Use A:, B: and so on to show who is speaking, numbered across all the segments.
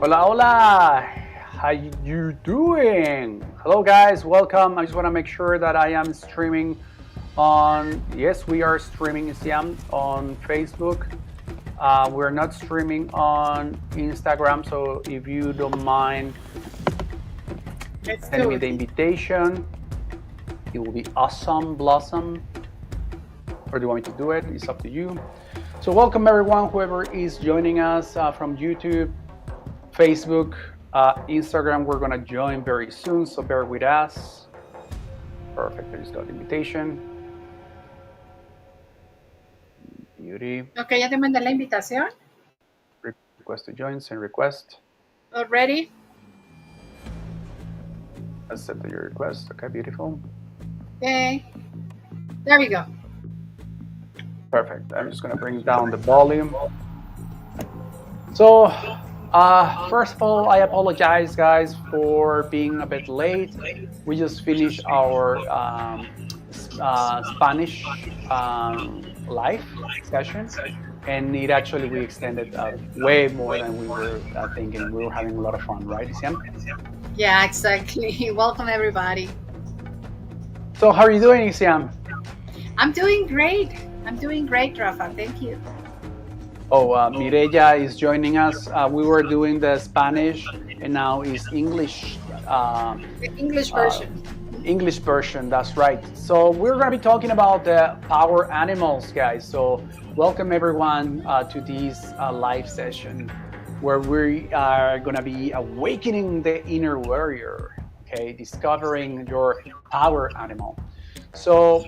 A: Hola, hola. How you doing? Hello, guys. Welcome. I just want to make sure that I am streaming on. Yes, we are streaming Siam on Facebook. We're not streaming on Instagram. So if you don't mind
B: Let's
A: sending
B: do
A: me
B: it.
A: the invitation, it will be awesome, blossom. Or do you want me to do it? It's up to you. So welcome everyone, whoever is joining us from YouTube, Facebook, Instagram. We're gonna join very soon, so bear with us. Perfect. I just got the invitation. Beauty.
B: Ok, ya te mandé la invitación.
A: Request to join. Send request.
B: Already?
A: Accept your request. Okay, beautiful.
B: Okay. There we go.
A: Perfect. I'm just gonna bring down the volume. So, first of all, I apologize, guys, for being a bit late. We just finished our Spanish live session, and it actually we extended way more than we were thinking. We were having a lot of fun, right, Isiam?
B: Yeah, exactly. Welcome, everybody.
A: So, how are you doing, Isiam?
B: I'm doing great. I'm doing great, Rafa. Thank you.
A: Oh, Mireya is joining us. We were doing the Spanish, and now is English.
B: The English
A: Uh,
B: version.
A: English version, that's right. So we're going to be talking about the power animals, guys. So welcome everyone to this live session where we are going to be awakening the inner warrior, okay, discovering your power animal. So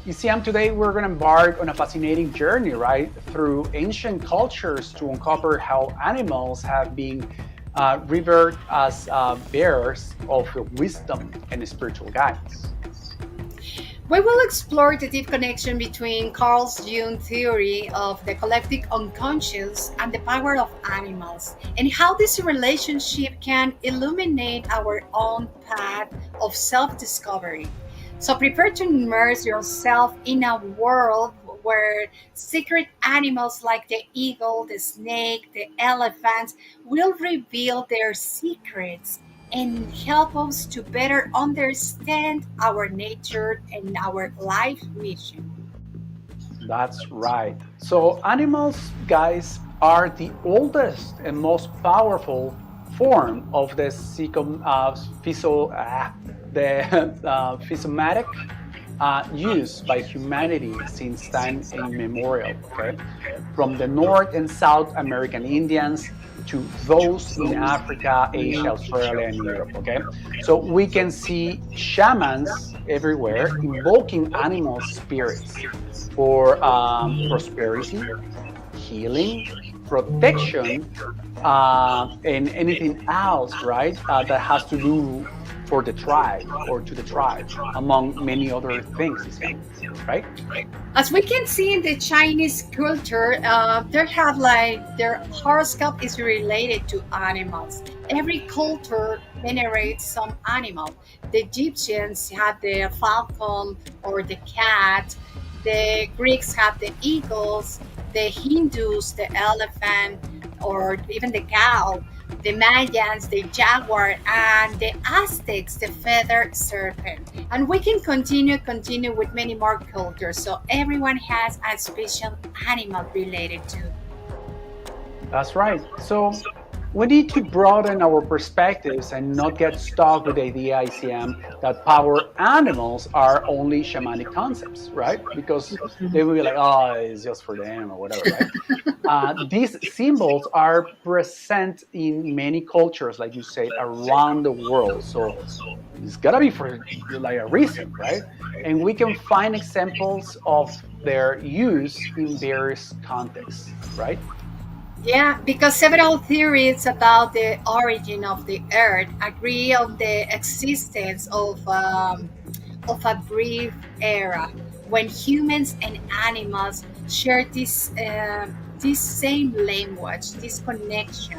A: ECM, today we're going to embark on a fascinating journey, right, through ancient cultures to uncover how animals have been revered as bearers of wisdom and spiritual guides.
B: We will explore the deep connection between Carl Jung theory of the collective unconscious and the power of animals, and how this relationship can illuminate our own path of self-discovery. So prepare to immerse yourself in a world where secret animals like the eagle, the snake, the elephants will reveal their secrets and help us to better understand our nature and our life mission.
A: That's right. So animals, guys, are the oldest and most powerful form of the physomatic use by humanity since time immemorial. Okay, from the North and South American Indians to those in Africa, Asia, Australia, and Europe. Okay, so we can see shamans everywhere invoking animal spirits for prosperity, healing, protection, and anything else, right? That has to do for the tribe or to the tribe, among many other things, right?
B: As we can see in the Chinese culture, they have like their horoscope is related to animals. Every culture venerates some animal. The Egyptians had the falcon or the cat. The Greeks have the eagles. The Hindus the elephant or even the cow. The Mayans, the jaguar, and the Aztecs, the feathered serpent. And we can continue with many more cultures. So everyone has a special animal related to.
A: That's right. So we need to broaden our perspectives and not get stuck with the idea, ICM, that power animals are only shamanic concepts, right? Because they will be like, oh, it's just for them or whatever, right? These symbols are present in many cultures, like you said, around the world. So it's gotta be for like a reason, right? And we can find examples of their use in various contexts, right?
B: Yeah, because several theories about the origin of the Earth agree on the existence of a brief era when humans and animals share this same language, this connection.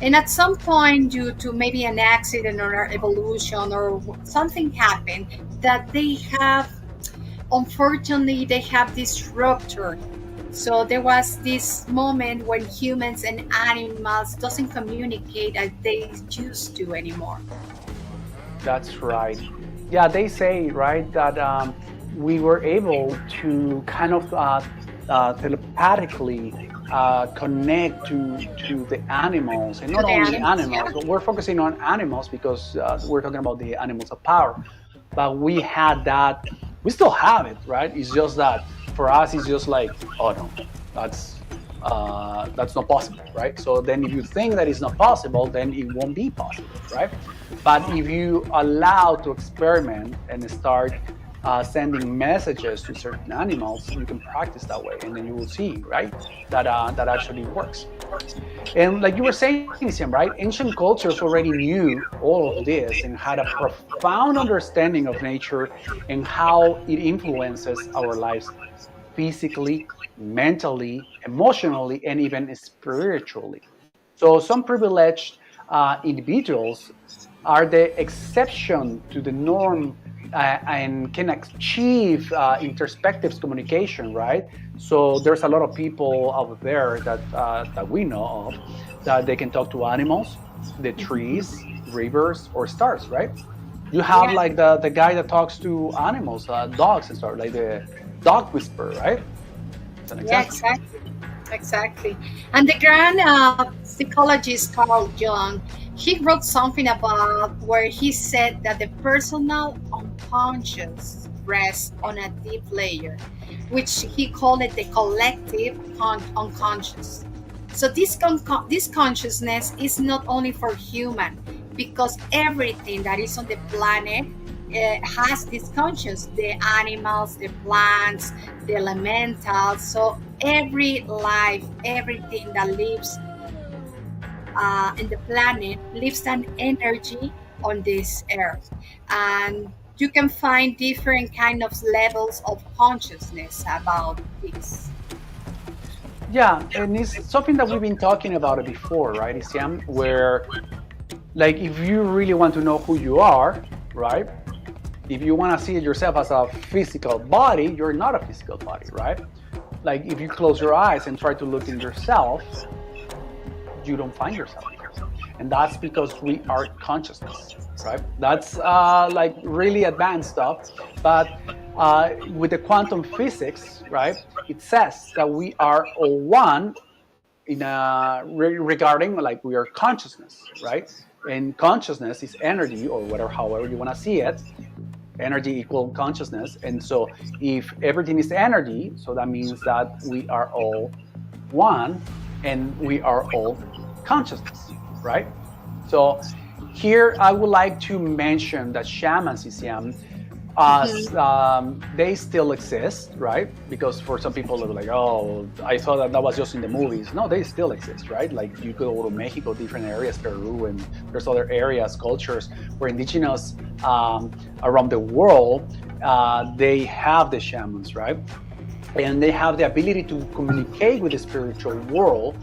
B: And at some point, due to maybe an accident or evolution or something happened, that they have, unfortunately, they have this rupture So there was this moment when humans and animals doesn't communicate as they used to anymore.
A: That's right. Yeah, they say, right, that we were able to kind of telepathically connect to the animals, and
B: To
A: not
B: the
A: only
B: animals, yeah.
A: animals, but we're focusing on animals because we're talking about the animals of power. But we had that, we still have it, right? It's just that for us, it's just like, oh no, that's that's not possible, right? So then if you think that it's not possible, then it won't be possible, right? But if you allow to experiment and start sending messages to certain animals, you can practice that way, and then you will see, right, that that actually works. And like you were saying, Sam, right? Ancient cultures already knew all of this and had a profound understanding of nature and how it influences our lives physically, mentally, emotionally, and even spiritually. So some privileged individuals are the exception to the norm and can achieve interspective communication, right? So there's a lot of people out there that we know of that they can talk to animals, the trees, rivers, or stars, right? You have
B: Yeah,
A: like the guy that talks to animals, dogs and stuff, like the dog whisperer, right? As an
B: yeah,
A: example.
B: exactly. Exactly. And the grand psychologist Carl Jung, he wrote something about where he said that the personal unconscious rests on a deep layer, which he called it the collective unconscious. So this consciousness is not only for human, because everything that is on the planet has this conscious, the animals, the plants, the elementals. So every life, everything that lives in the planet lives an energy on this earth, and you can find different kind of levels of consciousness about this.
A: Yeah, and it's something that we've been talking about it before, right, Isiam? Where, like, if you really want to know who you are, right? If you want to see yourself as a physical body, you're not a physical body, right? Like, if you close your eyes and try to look in yourself, you don't find yourself there. And that's because we are consciousness, right? That's like really advanced stuff. But with the quantum physics, right, it says that we are all one in regarding like we are consciousness, right? And consciousness is energy or whatever, however you want to see it. Energy equal consciousness. And so if everything is energy, so that means that we are all one and we are all consciousness, right? So here I would like to mention that shamans, Isiam, as
B: Mhm.
A: they still exist, right? Because for some people, they're like, oh, I thought that that was just in the movies. No, they still exist, right? Like you go to Mexico, different areas, Peru, and there's other areas, cultures where indigenous around the world, they have the shamans, right? And they have the ability to communicate with the spiritual world,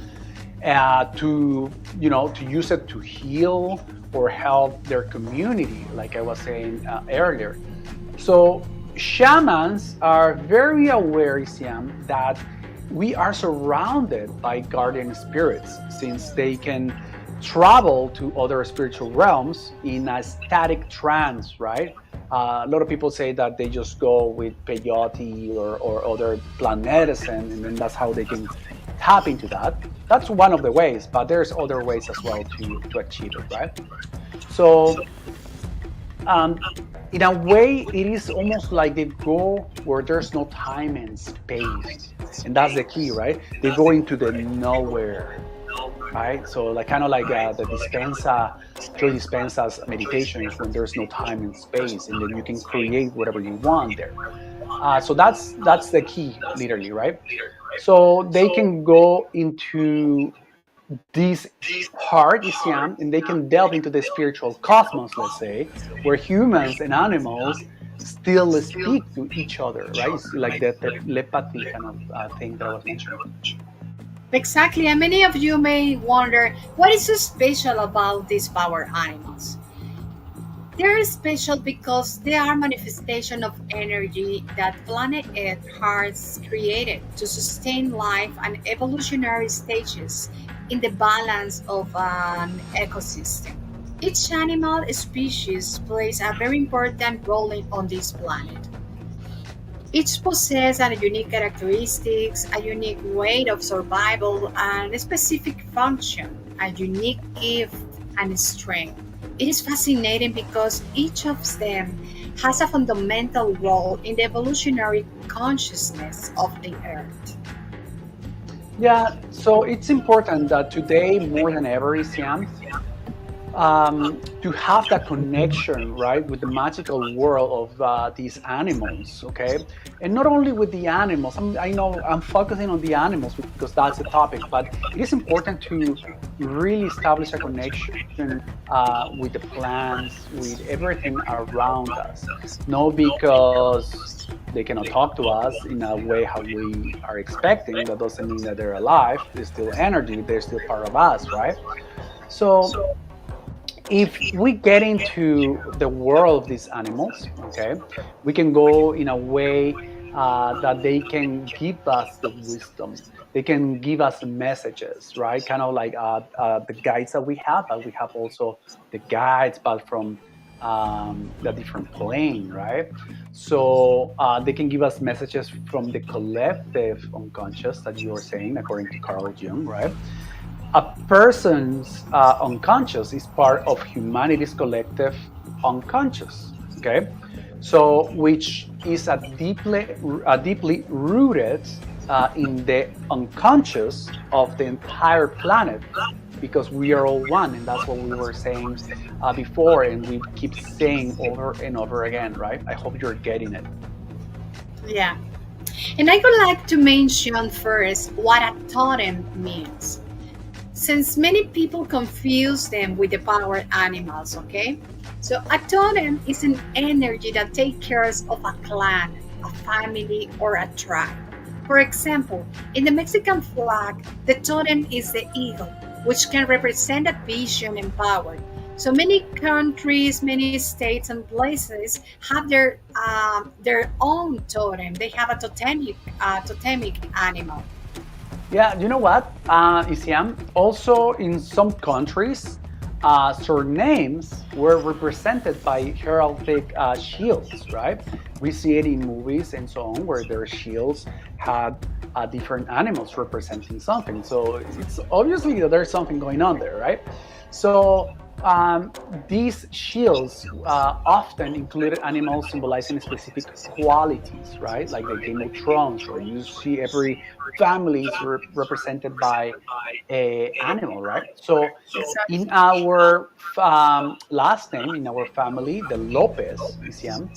A: to to use it to heal or help their community, like I was saying earlier. So shamans are very aware, Siam, that we are surrounded by guardian spirits since they can travel to other spiritual realms in a static trance, right? A lot of people say that they just go with peyote or other plant medicine, and then that's how they can tap into that. That's one of the ways, but there's other ways as well to achieve it, right? So um, in a way, it is almost like they go where there's no time and space, and that's the key, right? They go into the nowhere, right? So like kind of like the dispensa, Joy Dispensa's meditations when there's no time and space, and then you can create whatever you want there. So that's the key, literally, right? So they can go into this heart Isiam, and they can delve into the spiritual cosmos, let's say, where humans and animals still speak to each other, right? It's like the telepathy kind of thing that I was mentioning.
B: Exactly, and many of you may wonder what is so special about these power animals. They're special because they are manifestation of energy that planet Earth has created to sustain life and evolutionary stages in the balance of an ecosystem. Each animal species plays a very important role on this planet. Each possesses a unique characteristics, a unique way of survival, and a specific function, a unique gift and strength. It is fascinating because each of them has a fundamental role in the evolutionary consciousness of the Earth.
A: Yeah, so it's important that today more than ever, Isiam, to have that connection, right, with the magical world of these animals, okay? And not only with the animals, I know I'm focusing on the animals because that's the topic, but it is important to really establish a connection with the plants, with everything around us. No, because they cannot talk to us in a way how we are expecting. That doesn't mean that they're alive. There's still energy. They're still part of us, right? So if we get into the world of these animals, okay, we can go in a way that they can give us the wisdom. They can give us messages, right? Kind of like the guides that we have, but we have also the guides, but from the different plane, right? So they can give us messages from the collective unconscious that you were saying, according to Carl Jung, right? A person's unconscious is part of humanity's collective unconscious. Okay, so which is deeply rooted in the unconscious of the entire planet because we are all one, and that's what we were saying before, and we keep saying over and over again, right? I hope you're getting it.
B: Yeah. And I would like to mention first what a totem means, since many people confuse them with the power animals, okay? So a totem is an energy that takes care of a clan, a family, or a tribe. For example, in the Mexican flag, the totem is the eagle, which can represent a vision and power. So many countries, many states and places have their own totem. They have a totemic animal.
A: Yeah, you know what, Isiam? Also, in some countries, surnames were represented by heraldic shields, right? We see it in movies and so on, where their shields had different animals representing something. So it's obviously that there's something going on there, right? So um, these shields often included animals symbolizing specific qualities, right? Like the Game of Thrones, where you see every family is represented by a animal, right? So in our last name, in our family, the Lopez, Isiam,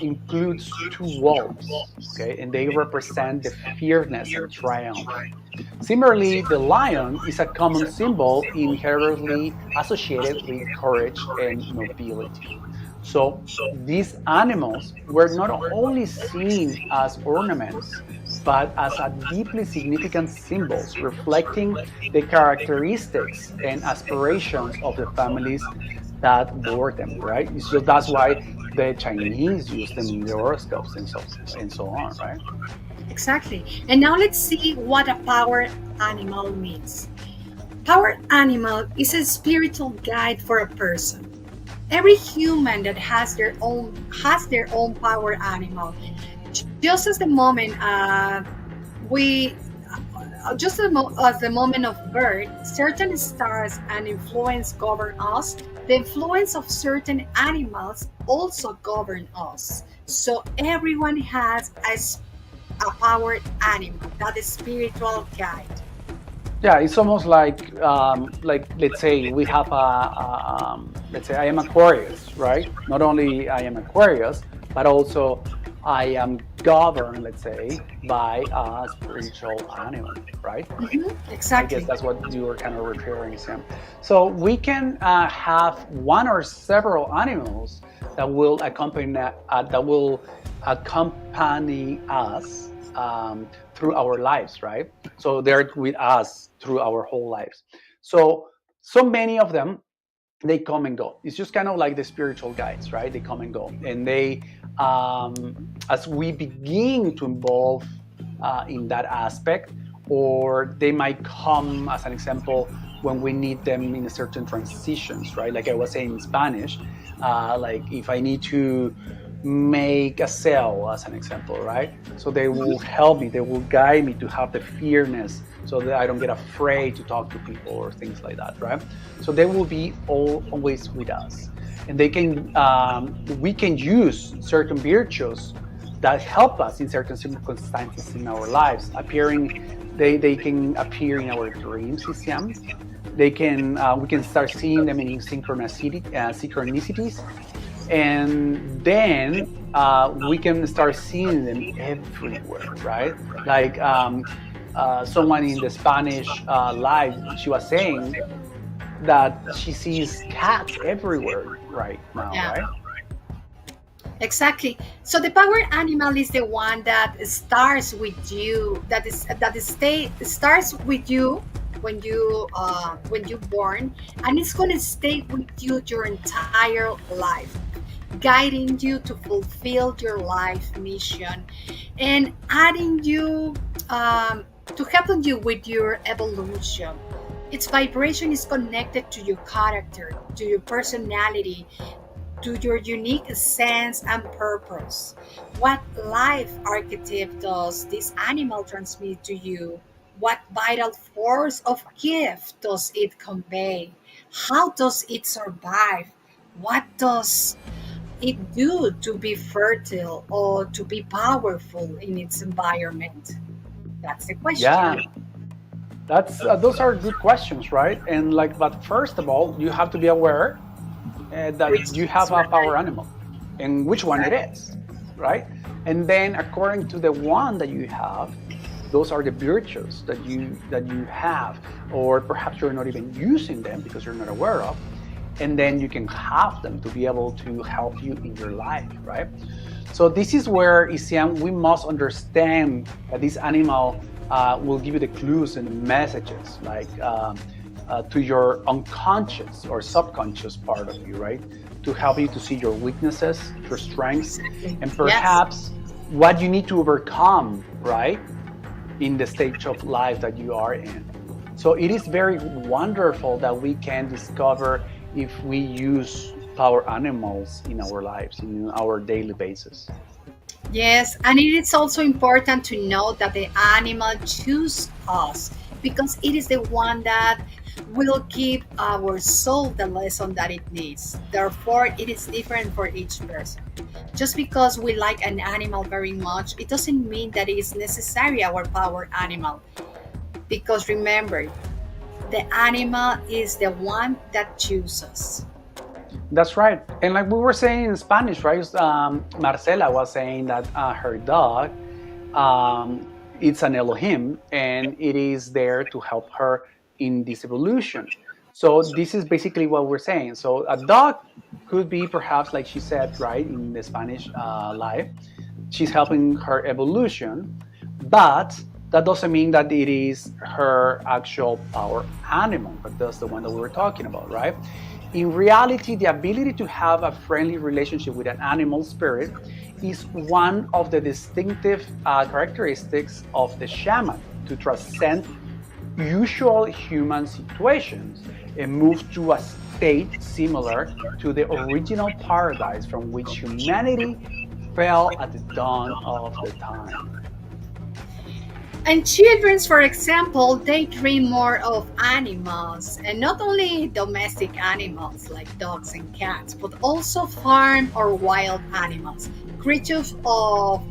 A: includes two wolves, okay? And they represent the fierceness and triumph. Similarly, the lion is a common symbol inherently associated with courage and nobility. So these animals were not only seen as ornaments, but as a deeply significant symbols reflecting the characteristics and aspirations of the families that bore them, right? So that's why the Chinese use them in their horoscopes and so on, right?
B: Exactly. And now let's see what a power animal means. Power animal is a spiritual guide for a person. Every human that has their own power animal. Just as the moment we as the moment of birth, certain stars and influence govern us. The influence of certain animals also govern us. So everyone has a powered animal, that is spiritual guide.
A: Yeah, it's almost like let's say we have let's say I am Aquarius, right? Not only I am Aquarius, but also I am governed, let's say, by a spiritual animal, right? I guess
B: Exactly.
A: that's what you were kind of referring to. So we can have one or several animals that will accompany us through our lives, right? So they're with us through our whole lives. So many of them. they come and go. It's just kind of like the spiritual guides, right? They come and go, and they, as we begin to involve in that aspect, or they might come as an example when we need them in a certain transitions, right? Like I was saying in Spanish, like if I need to make a sale as an example, right? So they will help me, they will guide me to have the fearness so that I don't get afraid to talk to people or things like that, right? So they will be always with us, and they can we can use certain virtues that help us in certain circumstances in our lives appearing. They can appear in our dreams, Isiam. They can we can start seeing them in synchronicities, and then we can start seeing them everywhere, right? Like someone in the Spanish live, she was saying that she sees cats everywhere right now,
B: Yeah.
A: right?
B: Exactly. So the power animal is the one that starts with you. Starts with you when you born, and it's gonna stay with you your entire life, guiding you to fulfill your life mission, and adding you to helping you with your evolution. Its vibration is connected to your character, to your personality, to your unique sense and purpose. What life archetype does this animal transmit to you? What vital force of gift does it convey? How does it survive? What does it do to be fertile or to be powerful in its environment? That's the
A: Yeah,
B: question.
A: that's those are good questions, right? And like, but first of all, you have to be aware that
B: Which
A: you
B: is
A: have a
B: right.
A: power animal and which one it
B: Exactly.
A: is, right? And then according to the one that you have, those are the virtues that you have, or perhaps you're not even using them because you're not aware of, and then you can have them to be able to help you in your life, right? So this is where, Isiam, we must understand that this animal will give you the clues and the messages, like to your unconscious or subconscious part of you, right? To help you to see your weaknesses, your strengths,
B: Exactly.
A: and
B: Yes.
A: perhaps what you need to overcome, right? In the stage of life that you are in. So it is very wonderful that we can discover if we use power animals in our lives, in our daily basis.
B: Yes, and it is also important to note that the animal choose us because it is the one that will give our soul the lesson that it needs. Therefore, it is different for each person. Just because we like an animal very much, it doesn't mean that it is necessary our power animal. Because remember, the animal is the one that chooses.
A: That's right. And like we were saying in Spanish, right? Marcela was saying that her dog, it's an Elohim, and it is there to help her in this evolution. So this is basically what we're saying. So a dog could be perhaps, like she said, right, in the Spanish life, she's helping her evolution, but that doesn't mean that it is her actual power animal. But that's the one that we were talking about, right? In reality, the ability to have a friendly relationship with an animal spirit is one of the distinctive characteristics of the shaman to transcend usual human situations and move to a state similar to the original paradise from which humanity fell at the dawn of the time.
B: And children, for example, they dream more of animals, and not only domestic animals like dogs and cats, but also farm or wild animals, creatures of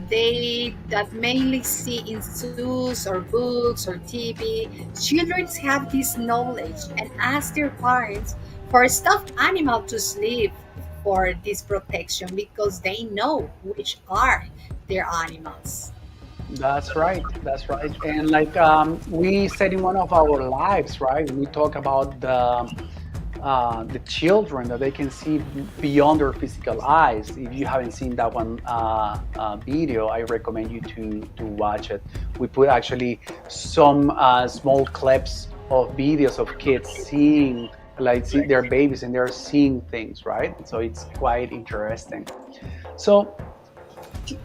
B: they that mainly see in zoos or books or TV. Children have this knowledge and ask their parents for a stuffed animal to sleep for this protection because they know which are their animals.
A: That's right. That's right. And like we said in one of our lives, right? We talk about the children that they can see beyond their physical eyes. If you haven't seen that one video, I recommend you to watch it. We put actually some small clips of videos of kids seeing like see their babies and they're seeing things, right? So it's quite interesting. So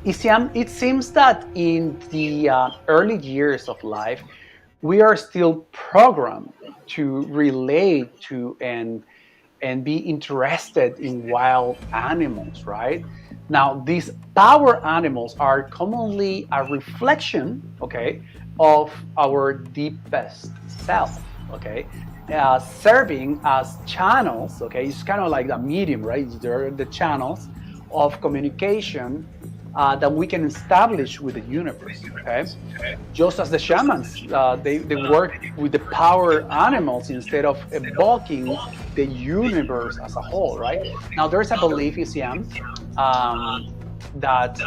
A: Isiam, it seems that in the early years of life, we are still programmed to relate to and be interested in wild animals, right? Now, these power animals are commonly a reflection, okay, of our deepest self, okay, serving as channels, okay. It's kind of like a medium, right? They're the channels of communication that we can establish with the universe, okay? Just as the shamans, they work with the power animals instead of evoking the universe as a whole, right? Now, there's a belief, ECM, that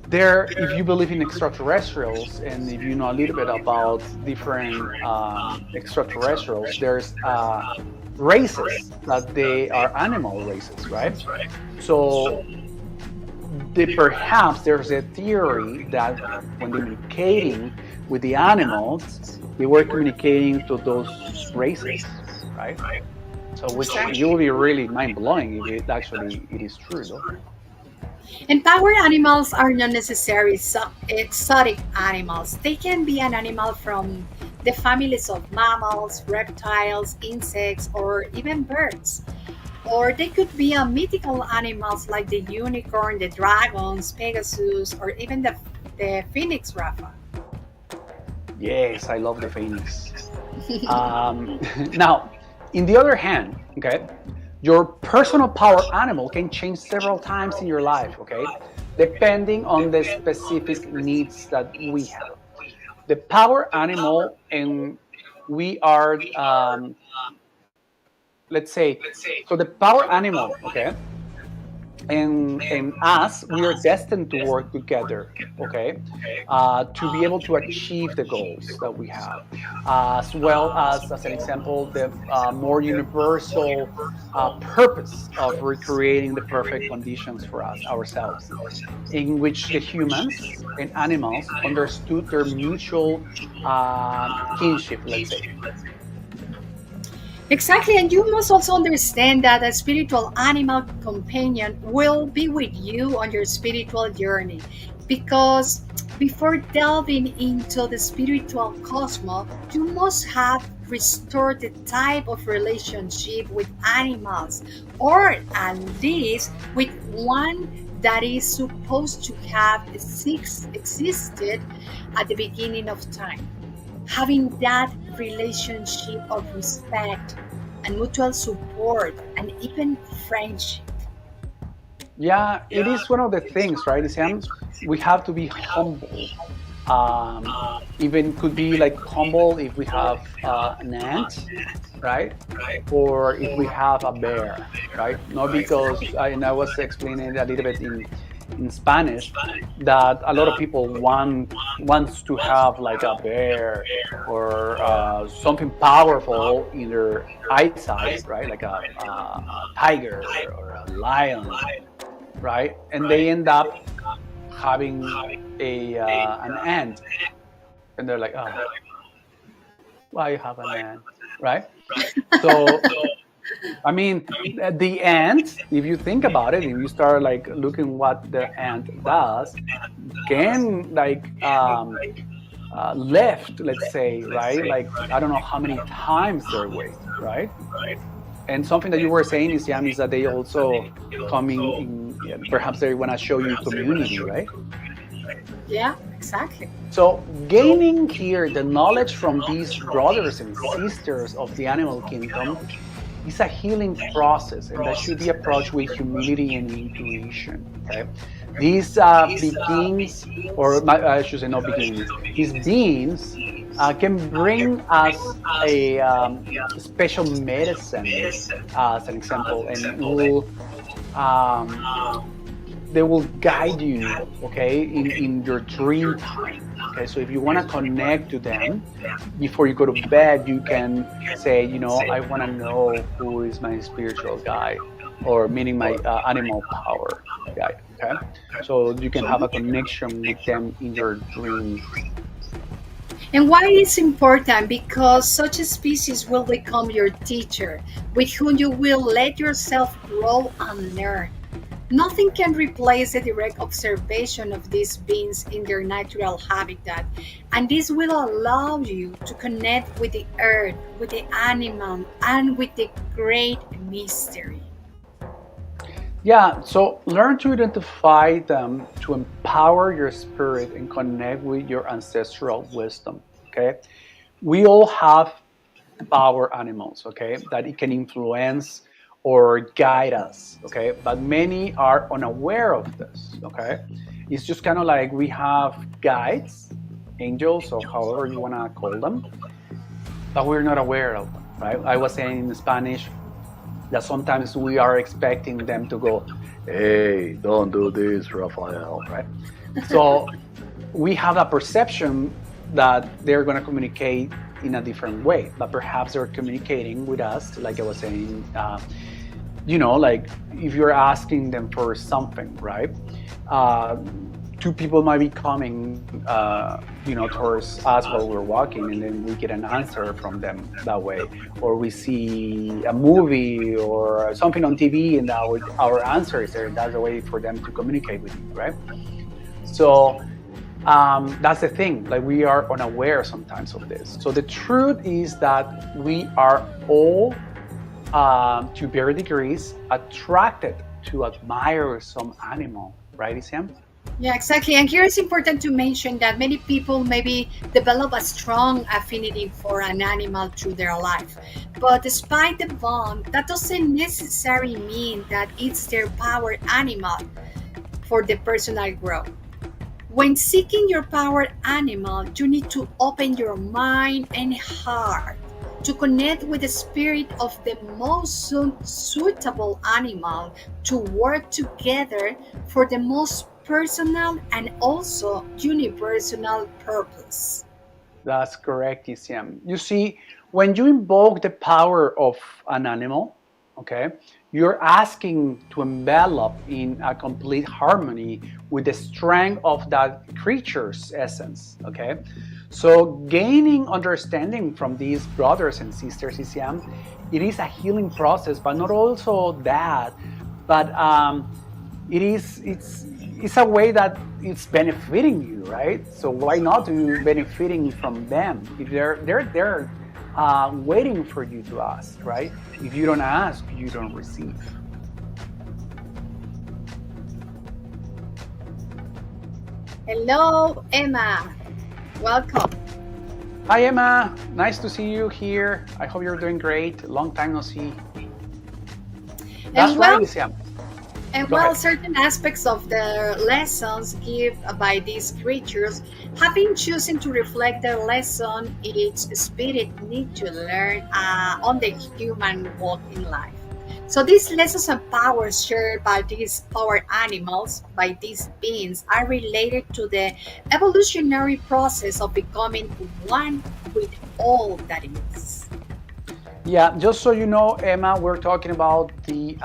A: there, if you believe in extraterrestrials and if you know a little bit about different extraterrestrials, there's races that they are animal races, right? So perhaps there's a theory that when they're communicating with the animals, they were communicating to those races, right? So, which you will be really mind blowing if it actually it is true, though.
B: And power animals are not necessarily exotic animals. They can be an animal from the families of mammals, reptiles, insects, or even birds. Or they could be mythical animals like the unicorn, the dragons, Pegasus, or even the phoenix, Rafa.
A: Yes, I love the phoenix. Now, in the other hand, okay, your personal power animal can change several times in your life, okay, depending on the specific needs that we have. The power animal, and we are, let's say, so the power animal, okay, and us, we are destined to work together, okay, to be able to achieve the goals that we have, as well as an example, the more universal purpose of recreating the perfect conditions for us ourselves, in which the humans and animals understood their mutual kinship, let's say.
B: Exactly, and you must also understand that a spiritual animal companion will be with you on your spiritual journey. Because before delving into the spiritual cosmos, you must have restored the type of relationship with animals, or at least with one that is supposed to have existed at the beginning of time. Having that relationship of respect and mutual support and even friendship.
A: Yeah, it is one of the things, right, Sam? We have to be humble. Even could be like humble if we have an ant, right? Or if we have a bear, right? Not because, and I was explaining a little bit in Spanish, that a lot of people wants to have like a bear or something powerful in their eyesight, right? Like a tiger or a lion, right? And they end up having a an ant, and they're like, oh, why you have an ant, right? So I mean, the ant, if you think about it, if you start like looking what the ant does, can like lift, let's say, right? Like I don't know how many times their weight, right? And something that you were saying is, Yam, is that they also coming in. Yeah, perhaps they want to show you community, right?
B: Yeah, exactly.
A: So gaining here the knowledge from these brothers and sisters of the animal kingdom is a healing process, and that should be approached with humility and intuition. Okay, these begins, or I should say, not beginnings. These beings can bring us a special medicine, as an example, and will they will guide you, okay, in your dream time. Okay, so if you want to connect to them before you go to bed, you can say, you know, I want to know who is my spiritual guide, or meaning my animal power guide. Okay, so you can have a connection with them in your dreams.
B: And why it's important? Because such a species will become your teacher, with whom you will let yourself grow and learn. Nothing can replace the direct observation of these beings in their natural habitat, and this will allow you to connect with the earth, with the animal, and with the great mystery.
A: Yeah, so learn to identify them to empower your spirit and connect with your ancestral wisdom. Okay. We all have power animals, okay, that it can influence or guide us, okay, but many are unaware of this, okay. It's just kind of like we have guides, angels, or however you want to call them, but we're not aware of them, right? I was saying in Spanish that sometimes we are expecting them to go, hey, don't do this, Rafael, right? So we have a perception that they're going to communicate in a different way, but perhaps they're communicating with us, like I was saying, like if you're asking them for something, right? Uh, Two people might be coming, towards us while we're walking, and then we get an answer from them that way. Or we see a movie or something on TV, and our answer is there. That's a way for them to communicate with you, right? So that's the thing. Like we are unaware sometimes of this. So the truth is that we are all, to varying degrees, attracted to admire some animal, right, Isiam?
B: Yeah, exactly. And here it's important to mention that many people maybe develop a strong affinity for an animal through their life. But despite the bond, that doesn't necessarily mean that it's their power animal for the personal growth. When seeking your power animal, you need to open your mind and heart to connect with the spirit of the most suitable animal to work together for the most personal and also universal purpose.
A: That's correct, Isiam. You see, when you invoke the power of an animal, okay, you're asking to envelop in a complete harmony with the strength of that creature's essence, okay? So gaining understanding from these brothers and sisters, Isiam, it is a healing process, but not also that, but it's a way that it's benefiting you, right? So why not you benefiting from them if they're waiting for you to ask, right? If you don't ask, you don't receive.
B: Hello, Emma. Welcome.
A: Hi, Emma. Nice to see you here. I hope you're doing great. Long time no see. That's
B: And
A: right,
B: well,
A: Isiam.
B: And
A: Go
B: while
A: ahead.
B: certain aspects of the lessons given by these creatures have been chosen to reflect the lesson each spirit need to learn on the human walk in life. So these lessons and powers shared by these power animals, by these beings, are related to the evolutionary process of becoming one with all that is.
A: Yeah, just so you know, Emma, we're talking about the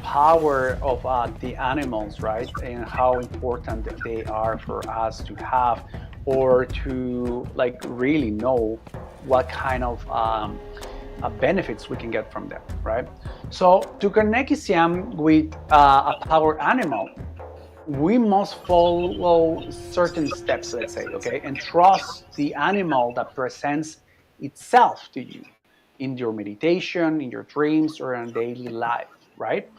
A: power of the animals, right? And how important they are for us to have or to like really know what kind of benefits we can get from them, right? So to connect Isiam with a power animal, we must follow certain steps, let's say, okay, and trust the animal that presents itself to you in your meditation, in your dreams, or in daily life, right?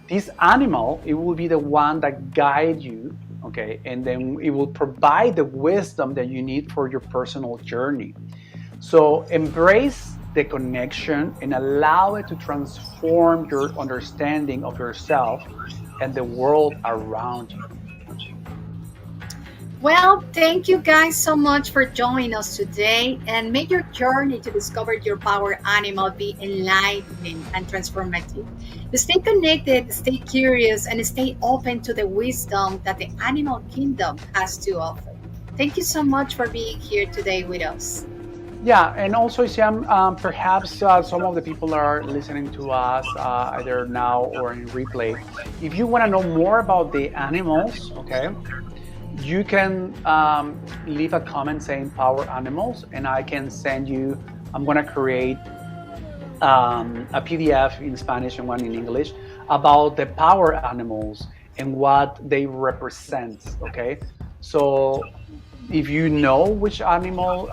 A: This animal, it will be the one that guide you, okay, and then it will provide the wisdom that you need for your personal journey. So embrace the connection and allow it to transform your understanding of yourself and the world around you.
B: Well, thank you guys so much for joining us today and make your journey to discover your power animal be enlightening and transformative. Stay connected, stay curious, and stay open to the wisdom that the animal kingdom has to offer. Thank you so much for being here today with us.
A: Yeah, and also, Siam, perhaps some of the people that are listening to us either now or in replay, if you want to know more about the animals, okay, you can leave a comment saying power animals, and I can send you. I'm gonna create a PDF in Spanish and one in English about the power animals and what they represent. Okay, so if you know which animal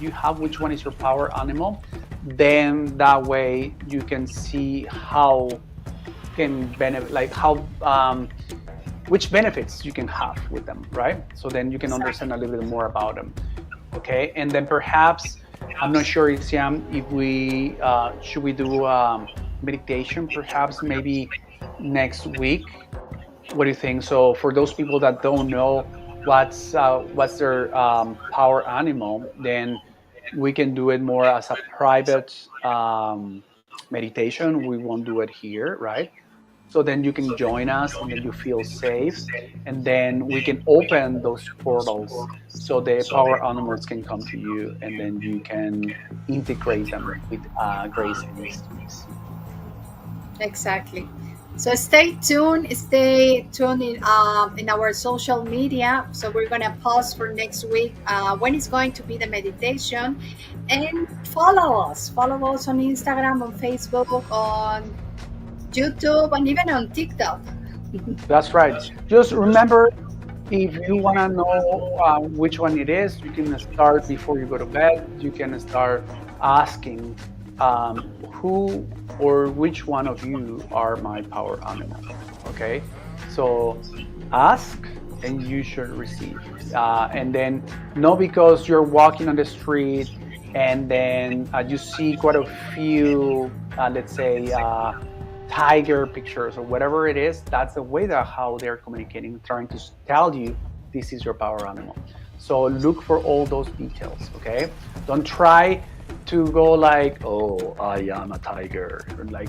A: you have, which one is your power animal, then that way you can see how can benefit, like how which benefits you can have with them, right? So then you can
B: Exactly.
A: understand a little bit more about them. Okay, and then perhaps I'm not sure, Siam, if we should we do meditation, perhaps maybe next week. What do you think? So for those people that don't know what's their power animal, then we can do it more as a private meditation. We won't do it here, right? So then you can join us and then you feel safe, and then we can open those portals so the power animals can come to you, and then you can integrate them with grace and ease.
B: Exactly. So stay tuned. Stay tuned in our social media. So we're gonna pause for next week when it's going to be the meditation, and follow us. Follow us on Instagram, on Facebook, on YouTube, and even on TikTok.
A: That's right. Just remember, if you want to know which one it is, you can start before you go to bed. You can start asking who or which one of you are my power animal. Okay, so ask and you should receive. And then, not because you're walking on the street and then you see quite a few, let's say, tiger pictures or whatever it is, that's the way that how they're communicating, trying to tell you this is your power animal. So look for all those details. Okay, don't try to go like, oh, I am a tiger, or like,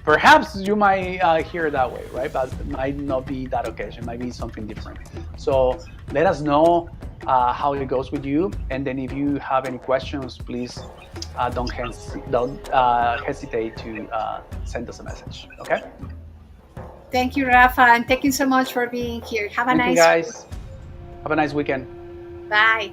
A: perhaps you might hear it that way, right? But it might not be that occasion, it might be something different. So let us know how it goes with you, and then if you have any questions, please don't hesitate to send us a message. Okay.
B: Thank you, Rafa, and thank you so much for being here. Have a
A: Thank you,
B: nice week.
A: guys. Have a nice weekend.
B: Bye.